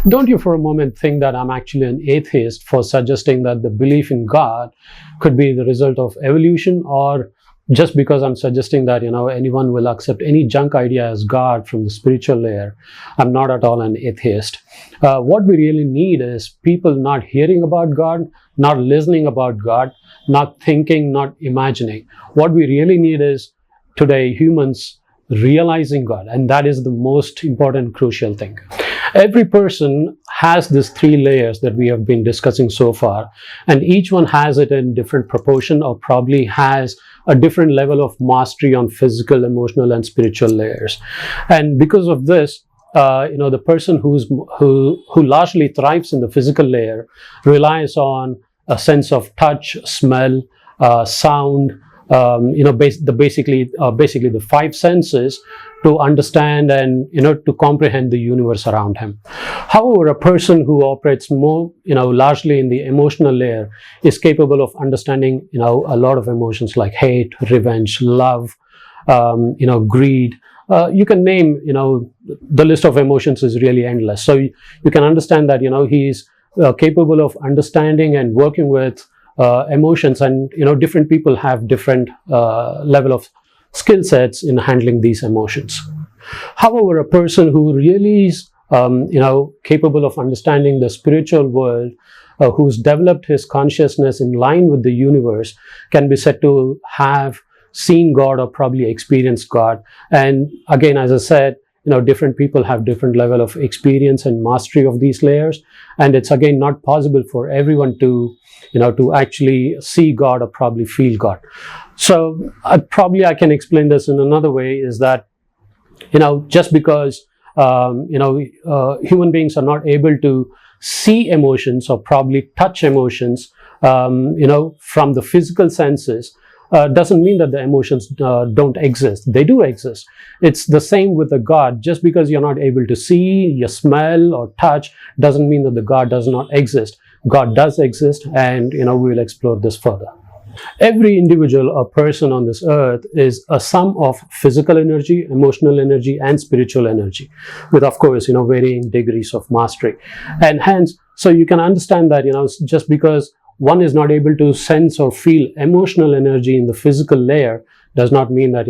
Don't you for a moment think that I'm actually an atheist for suggesting that the belief in God could be the result of evolution, or just because I'm suggesting that anyone will accept any junk idea as God from the spiritual layer? I'm not at all an atheist. What we really need is people not hearing about God, not listening about God, not thinking, not imagining. What we really need is today humans realizing God, and that is the most important, crucial thing. Every person has these three layers that we have been discussing so far, and each one has it in different proportion, or probably has a different level of mastery on physical, emotional, and spiritual layers. And because of this, the person who largely thrives in the physical layer relies on a sense of touch, smell, sound, basically the five senses to understand and to comprehend the universe around him. However, a person who operates more largely in the emotional layer is capable of understanding a lot of emotions like hate, revenge, love, greed. You can name the list of emotions is really endless. So you can understand that he's capable of understanding and working with emotions, and different people have different level of skill sets in handling these emotions. However, a person who really is capable of understanding the spiritual world, who's developed his consciousness in line with the universe, can be said to have seen God or probably experienced God. And again, as I said, different people have different level of experience and mastery of these layers, and it's again not possible for everyone to actually see God or probably feel God. So I can explain this in another way, is that just because human beings are not able to see emotions or probably touch emotions from the physical senses, doesn't mean that the emotions don't exist. They do exist. It's the same with the God. Just because you're not able to see, you smell or touch, doesn't mean that the God does not exist. God does exist, and we will explore this further. Every individual or person on this earth is a sum of physical energy, emotional energy, and spiritual energy, with of course varying degrees of mastery. And hence, so you can understand that just because one is not able to sense or feel emotional energy in the physical layer does not mean that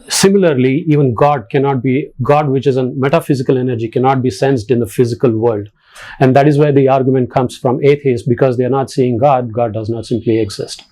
similarly, even God, which is a metaphysical energy, cannot be sensed in the physical world. And that is where the argument comes from atheists, because they are not seeing God. God does not simply exist.